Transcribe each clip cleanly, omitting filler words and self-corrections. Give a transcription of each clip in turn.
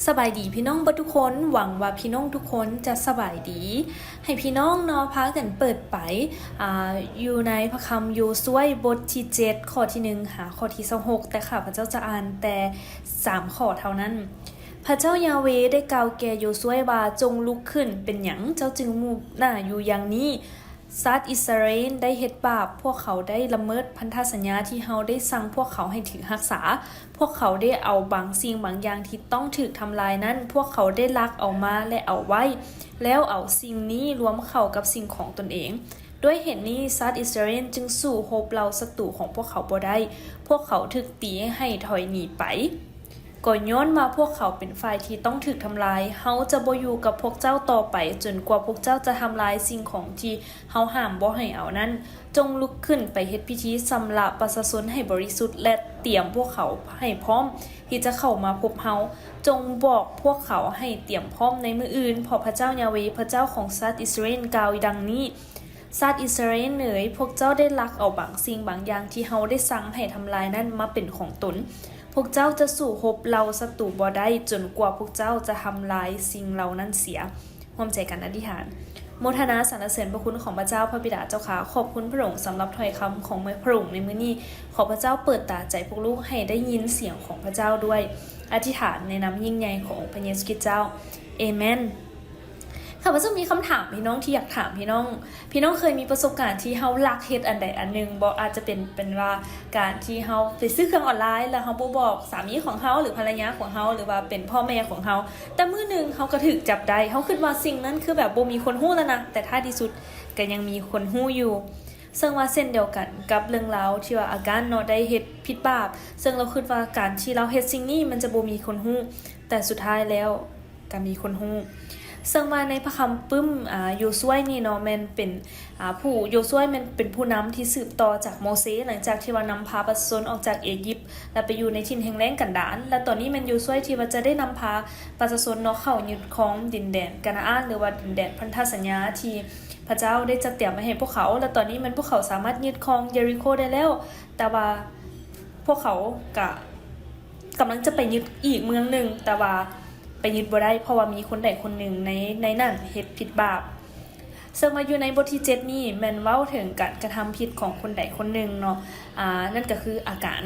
สบายดีพี่น้องทุกคนหวังว่าพี่น้องทุกคนจะสบายดีให้พี่น้องเนาะพากันเปิดไปอยู่ในพระคัมภีร์โยซูวบทที่7ข้อที่1หาข้อที่26แต่ข้าพเจ้าจะอ่านแต่3ข้อเท่านั้นพระเจ้ายาเวห์ได้กล่าวแก่โยซูวว่าจงลุกขึ้นเป็นหยังเจ้าจึงมุ่งหน้าอยู่อย่างนี้สัตว์อิสราเอลได้เฮ็ดบาปพวกเขาได้ละเมิดพันธสัญญาที่เฮาได้สั่งพวกเขาให้ถือรักษาพวกเขาได้เอาบางสิ่งบางอย่างที่ต้องถูกทำลายนั้นพวกเขาได้ลักเอามาและเอาไว้แล้วเอาสิ่งนี้รวมเข้ากับสิ่งของตนเองด้วยเหตุนี้สัตว์อิสราเอลจึงสู้รบเราศัตรูของพวกเขาบ่ได้พวกเขาถูกตีให้ถอยหนีไปก็ย้อนมาพวกเขาเป็นฝ่ายที่ต้องถูกทำลายเฮาจะบ่อยู่กับพวกเจ้าต่อไปจนกว่าพวกเจ้าจะทำลายสิ่งของที่เฮาห้ามบ่ให้เอานั้นจงลุกขึ้นไปเฮ็ดพิธีสำระประชาชนให้บริสุทธิ์และเตรียมพวกเขาให้พร้อมที่จะเข้ามาพบเฮาจงบอกพวกเขาให้เตรียมพร้อมในมื้ออื่นเพราะพระเจ้ายาเวห์พระเจ้าของสัตว์อิสราเอลกล่าวดังนี้สัตว์อิสราเอลเอ๋ยพวกเจ้าได้ลักเอาบางสิ่งบางอย่างที่เฮาได้สั่งให้ทำลายนั้นมาเป็นของตนพวกเจ้าจะสู้รบเราศัตรูบ่ได้จนกว่าพวกเจ้าจะทำลายสิ่งเหล่านั้นเสียร่วมใจกันอธิษฐานโมทนาสรรเสริญพระคุณของพระเจ้าพระบิดาเจ้าค่ะขอบคุณพระองค์สำหรับถ้อยคำของพระองค์ในมื้อนี้ขอพระเจ้าเปิดตาใจพวกลูกให้ได้ยินเสียงของพระเจ้าด้วยอธิษฐานในนามยิ่งใหญ่ขององค์พระเยซูคริสต์เจ้าเอเมนค่ะพระเจ้ามีคำถามพี่น้องที่อยากถามพี่น้องเคยมีประสบการณ์ที่เฮาลักเฮ็ดอันใดอันหนึ่งบ่อาจจะเป็นว่าการที่เฮาไปซื้อเครื่องออนไลน์แล้วเฮาบ่บอกสามีของเฮาหรือภรรยาของเฮาหรือว่าเป็นพ่อแม่ของเฮาแต่มื้อนึงเฮาก็ถูกจับได้เฮาคิดว่าสิ่งนั้นคือแบบบ่มีคนฮู้แล้วนะแต่ท้ายที่สุดก็ยังมีคนฮู้อยู่ซึ่งว่าเส้นเดียวกันกับเรื่องราวที่ว่าอาการเนาะได้เฮ็ดผิดบาปซึ่งเราคิดว่าการที่เราเฮ็ดสิ่งนี้มันจะบ่มีคนฮู้แต่สุดท้ายแล้วก็มีคนฮู้ซึ่งว่าในพระคัมภีร์ปึ้มโยซูวนี่เนาะแม่นเป็นผู้โยซูวมันเป็นผู้นำที่สืบต่อจากโมเสสหลังจากที่ว่านำพาประชาชนออกจากอียิปต์และไปอยู่ในถิ่นแห่งแล้งกันดารและตอนนี้มันโยซูวที่ว่าจะได้นำพาประชาชนเนาะเข้ายึดครองดินแดนกานาอันหรือว่าดินแดนพันธสัญญาที่พระเจ้าได้จัดเตรียมไว้ให้พวกเขาและตอนนี้มันพวกเขาสามารถยึดครองเยริโคได้แล้วแต่ว่าพวกเขากำลังจะไปยึดอีกเมืองนึงแต่ว่าไปยึดบ่ได้เพราะว่ามีคนใดคนหนึ่งในนั้นเฮ็ดผิดบาปซึ่งมาอยู่ในบทที่7นี่แม่นเว้าถึงการกระทำผิดของคนใดคนหนึ่งเนาะนั่นก็คืออาการ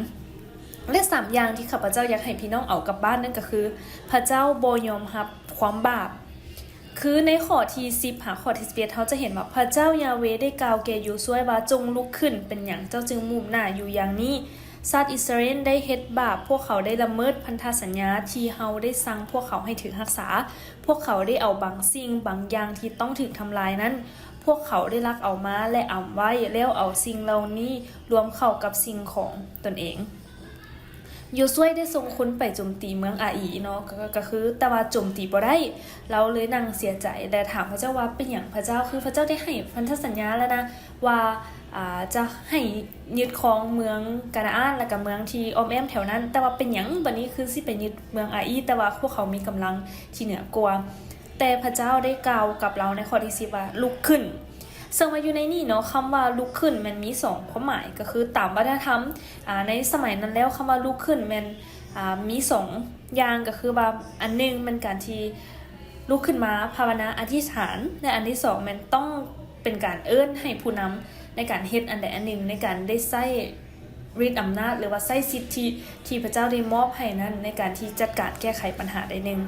และ3อย่างที่ข้าพเจ้าอยากให้พี่น้องเอากลับบ้านนั่นก็คือพระเจ้าบ่ยอมรับความบาปคือในข้อที่10หาข้อที่11เฮาจะเห็นว่าพระเจ้ายาเวห์ได้กล่าวแก่โยซูวว่าจงลุกขึ้นเป็นหยังเจ้าจึงมุ่งหน้าอยู่อย่างนี้สัตว์อิสราเอลได้เฮ็ดบาปพวกเขาได้ละเมิดพันธสัญญาที่เฮาได้สั่งพวกเขาให้ถือรักษาพวกเขาได้เอาบางสิ่งบางอย่างที่ต้องถูกทำลายนั้นพวกเขาได้ลักเอามาและเอาไว้แล้วเอาสิ่งเหล่านี้รวมเข้ากับสิ่งของตนเองโยซูวได้ส่งคนไปโจมตีเมืองอาอีเนาะก็คือแต่ว่าโจมตีบ่ได้เราเลยนั่งเสียใจและถามพระเจ้าว่าเป็นหยังพระเจ้าคือพระเจ้าได้ให้พันธสัญญาแล้วนะว่าจะให้ยึดครองเมืองกานาอันและก็เมืองที่อ้อมแอมแถวนั้นแต่ว่าเป็นหยังบัดนี้คือสิไปยึดเมืองอาอีแต่ว่าพวกเขามีกำลังที่เหนือกว่าแต่พระเจ้าได้กล่าวกับเราในข้อที่10ว่าลุกขึ้นซึ่งมาอยู่ในนี่เนาะคำว่าลุกขึ้นมันมี2ความหมายก็คือตามวัฒนธรรมในสมัยนั้นแล้วคำว่าลุกขึ้นมันมี2อย่างก็คือว่าอันนึงมันการที่ลุกขึ้นมาภาวนาอธิษฐานและอันที่2มันต้องเป็นการเอิ้นให้ผู้นำในการเฮ็ดอันใดอันหนึ่งในการได้ใช้ฤทธิ์อำนาจหรือว่าใช้สิทธิที่พระเจ้าได้มอบให้นั้นในการที่จัดการแก้ไขปัญหาได้นึง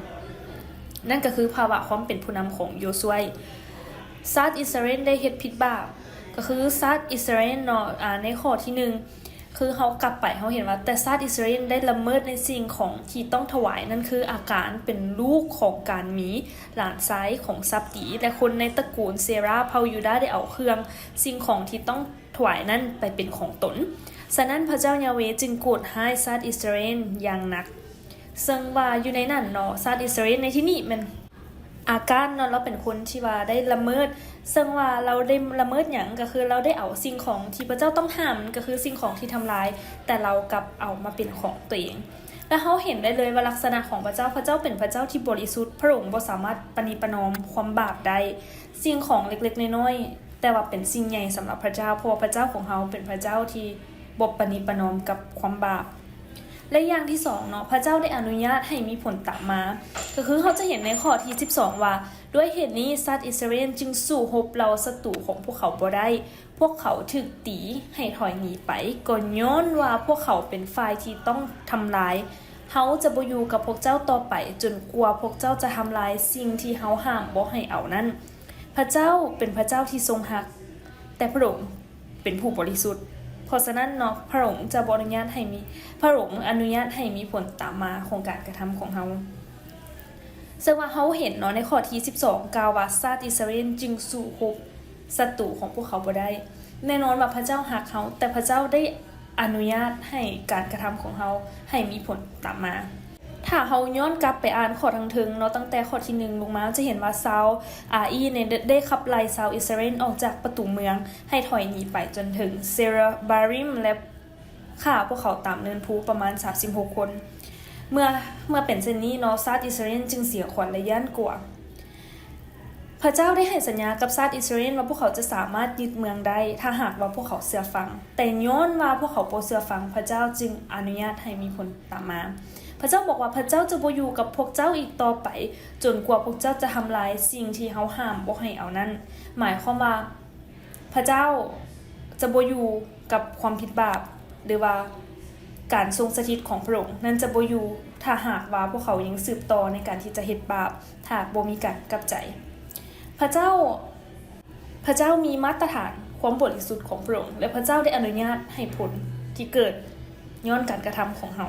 นั่นก็คือภาวะความเป็นผู้นำของโยซูวสัตว์อิสราเอลได้เฮ็ดผิดบาปก็คือสัตว์อิสราเอลเนาะในข้อที่1คือเฮากลับไปเฮาเห็นว่าแต่สัตว์อิสราเอลได้ละเมิดในสิ่งของที่ต้องถวายนั่นคืออาการเป็นลูกของการมีหลานซ้ายของซับตีและคนในตระกูลเซราเผ่ายูดาได้เอาเครื่องสิ่งของที่ต้องถวายนั้นไปเป็นของตนฉะนั้นพระเจ้ายาเวห์จึงโกรธให้สัตว์อิสราเอลอย่างหนักซึ่งว่าอยู่ในนั้นเนาะสัตว์อิสราเอลในที่นี้มันอาการเนาะเราเป็นคนที่ว่าได้ละเมิดซึ่งว่าเราได้ละเมิดหยังก็คือเราได้เอาสิ่งของที่พระเจ้าต้องห้ามก็คือสิ่งของที่ทำลายแต่เรากลับเอามาเป็นของตัวเองแล้วเราเห็นได้เลยว่าลักษณะของพระเจ้าเป็นพระเจ้าที่บริสุทธิ์พระองค์บ่สามารถประนีประนอมความบาปได้สิ่งของเล็กๆน้อยๆแต่ว่าเป็นสิ่งใหญ่สำหรับพระเจ้าเพราะพระเจ้าของเราเป็นพระเจ้าที่บ่ประนีประนอมกับความบาป และอย่างที่สองเนาะพระเจ้าได้อนุญาตให้มีผลตามมาก็คือเขาจะเห็นในข้อที่12ว่าด้วยเหตุนี้สัตว์อิสราเอลจึงสู้รบเราศัตรูของพวกเขาบ่ได้พวกเขาถูกตีให้ถอยหนีไปก็ย้อนว่าพวกเขาเป็นฝ่ายที่ต้องทำลายเฮาจะบ่อยู่กับพวกเจ้าต่อไปจนกว่าพวกเจ้าจะทำลายสิ่งที่เฮาห้ามบ่ให้เอานั้นพระเจ้าเป็นพระเจ้าที่ทรงรักแต่พระองค์เป็นผู้บริสุทธิ์เพราะฉะนั้นเนาะพระองค์จะอนุญาตให้มีผลตามมาของการกระทำของเฮาซึ่งว่าเฮาเห็นเนาะในข้อที่12กล่าวว่าชาติอิสราเอลจึงสู้รบศัตรูของพวกเขาบ่ได้แน่นอนว่าพระเจ้ารักเฮาแต่พระเจ้าได้อนุญาตให้การกระทำของเฮาให้มีผลตามมาถ้าเฮาย้อนกลับไปอ่านข้อทั้งถึงเนาะตั้งแต่ข้อที่1ลงมาจะเห็นว่าซาลเนี่ยได้ขับไล่ชาวอิสราเอลออกจากประตูเมืองให้ถอยหนีไปจนถึงเซราบาริมและฆ่าพวกเขาตามเนินภูประมาณ36คนเมื่อเป็นเช่นนี้เนาะชาติอิสราเอลจึงเสียขวัญและย่านกลัวพระเจ้าได้ให้สัญญากับชาติอิสราเอลว่าพวกเขาจะสามารถยึดเมืองได้ถ้าหากว่าพวกเขาเชื่อฟังแต่ย้อนว่าพวกเขาบ่เชื่อฟังพระเจ้าจึงอนุญาตให้มีผลตามมาพระเจ้าบอกว่าพระเจ้าจะบ่อยู่กับพวกเจ้าอีกต่อไปจนกว่าพวกเจ้าจะทำลายสิ่งที่เฮาห้ามบ่ให้เอานั้นหมายความว่าพระเจ้าจะบ่อยู่กับความผิดบาปหรือว่าการทรงสถิตของพระองค์นั้นจะบ่อยู่ถ้าหากว่าพวกเขายังสืบต่อในการที่จะเฮ็ดบาปถ้าบ่มีการกลับใจพระเจ้ามีมาตรฐานความบริสุทธิ์ของพระองค์และพระเจ้าได้อนุญาตให้ผลที่เกิดย้อนการกระทำของเฮา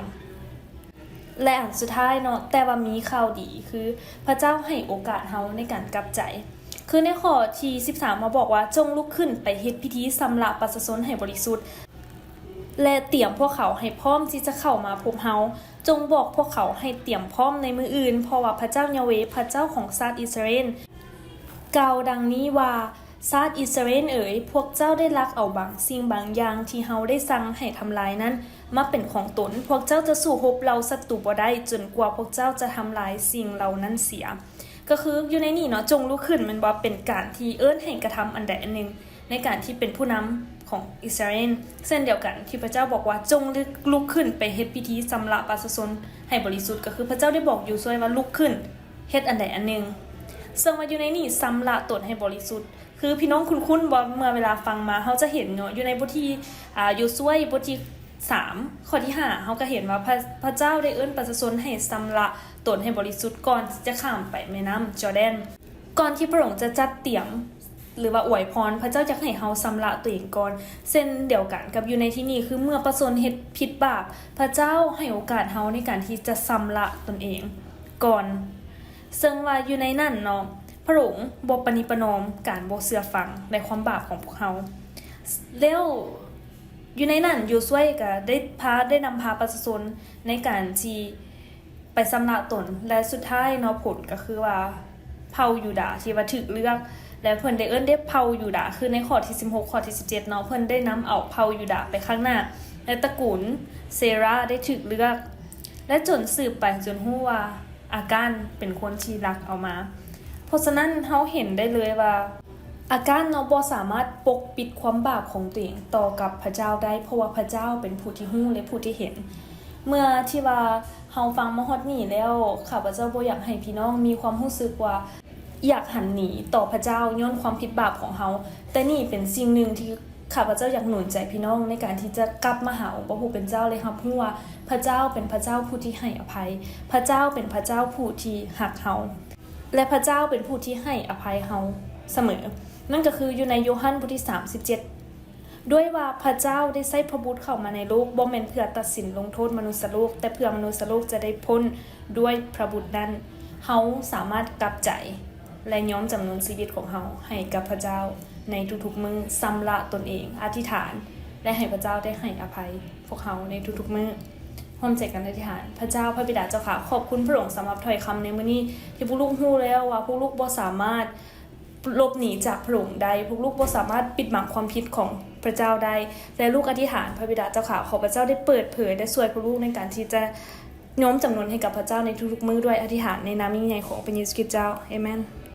และอันสุดท้ายเนาะแต่ว่ามีข่าวดีคือพระเจ้าให้โอกาสเฮาในการกลับใจคือในข้อที่13มาบอกว่าจงลุกขึ้นไปเฮ็ดพิธีสำละประชาชนให้บริสุทธิ์และเตรียมพวกเขาให้พร้อมที่จะเข้ามาพบเฮาจงบอกพวกเขาให้เตรียมพร้อมในมื้ออื่นเพราะว่าพระเจ้ายาเวห์พระเจ้าของชาติอิสราเอลกล่าวดังนี้ว่าชาติอิสราเอลพวกเจ้าได้ลักเอาบางสิ่งบางอย่างที่เฮาได้สั่งให้ทำลายนั้นมาเป็นของตนพวกเจ้าจะสู้รบเราศัตรูบ่ได้จนกว่าพวกเจ้าจะทำลายสิ่งเหล่านั้นเสียก็คืออยู่ในนี้เนาะจงลุกขึ้นมันว่าเป็นการที่เอิ้นให้กระทำอันใดอันหนึ่งในการที่เป็นผู้นำของอิสราเอลเช่นเดียวกันที่พระเจ้าบอกว่าจงลุกขึ้นไปเฮ็ดพิธีสำละประชาชนให้บริสุทธิ์ก็คือพระเจ้าได้บอกอยู่ซวยว่าลุกขึ้นเฮ็ดอันใดอันหนึ่งซึ่งว่าอยู่ในนี้สำละตนให้บริสุทธิ์คือพี่น้องคุ้นๆบ่เมื่อเวลาฟังมาเฮาจะเห็นเนาะอยู่ในบทที่โยซูวาบทที่3ข้อที่5เฮาก็เห็นว่าพระเจ้าได้เอิ้นประชาชนให้สำละตนให้บริสุทธิ์ก่อนจะข้ามไปแม่น้ำจอร์แดนก่อนที่พระองค์จะจัดเตรียมหรือว่าอวยพรพระเจ้าอยากให้เฮาสำละตัวเองก่อนเช่นเดียวกันกับอยู่ในที่นี้คือเมื่อประชาชนเฮ็ดผิดบาปพระเจ้าให้โอกาสเฮาในการที่จะสำละตนเองก่อนซึ่งว่าอยู่ในนั้นเนาะพระองค์บ่ปณิประนอมการบ่เชื่อฟังในความบาปของพวกเฮาแล้วอยู่ในนั้นอยู่ช่วยก็ได้นำพาประชาชนในการที่ไปสำละตนและสุดท้ายเนาะผลก็คือว่าเผ่ายูดาห์ที่ว่าถูกเลือกและเพิ่นได้เอิ้นได้เผ่ายูดาห์คือในข้อที่16ข้อที่17เนาะเพิ่นได้นำเอาเผ่ายูดาห์ไปข้างหน้าและตระกูลเซราได้ถูกเลือกและจนสืบไปจนฮู้ว่าอาการเป็นคนที่รักเอามาเพราะฉะนั้นเฮาเห็นได้เลยว่าอาการเนาะบ่สามารถปกปิดความบาปของตัวเองต่อกับพระเจ้าได้เพราะว่าพระเจ้าเป็นผู้ที่ฮู้และผู้ที่เห็นเมื่อที่ว่าเฮาฟังมาฮอดนี้แล้วข้าพเจ้าบ่อยากให้พี่น้องมีความรู้สึกว่าอยากหันหนีต่อพระเจ้าย้อนความผิดบาปของเฮาแต่นี่เป็นสิ่งหนึ่งที่ข้าพเจ้าอยากหนุนใจพี่น้องในการที่จะกลับมาหาองค์พระผู้เป็นเจ้าเลยครับฮู้ว่าพระเจ้าเป็นพระเจ้าผู้ที่ให้อภัยพระเจ้าเป็นพระเจ้าผู้ที่รักเฮาและพระเจ้าเป็นผู้ที่ให้อภัยเฮาเสมอนั่นก็คืออยู่ในโยฮันบทที่37ด้วยว่าพระเจ้าได้ใช้พระบุตรเข้ามาในโลกบ่แม่นเพื่อตัดสินลงโทษมนุษย์โลกแต่เพื่อมนุษย์โลกจะได้พ้นด้วยพระบุตรนั้นเฮาสามารถกลับใจและยอมจำนนชีวิตของเฮาให้กับพระเจ้าในทุกๆมื้อสำละตนเองอธิษฐานและให้พระเจ้าได้ให้อภัยพวกเฮาในทุกๆมื้อร่วมใจกันอธิษฐานพระเจ้าพระบิดาเจ้าค่ะขอบคุณพระองค์สำหรับถ้อยคำในมื้อนี้ที่พวกลูกฮู้แล้วว่าพวกลูกบ่สามารถหลบหนีจากพระองค์ได้พวกลูกบ่สามารถปิดบังความผิดของพระเจ้าได้และลูกอธิษฐานพระบิดาเจ้าค่ะขอพระเจ้าได้เปิดเผยได้ช่วยพวกลูกในการที่จะน้อมจำนวนให้กับพระเจ้าในทุกๆมื้อด้วยอธิษฐานในนามยิ่งใหญ่ของพระเยซูคริสต์เจ้าอาเมน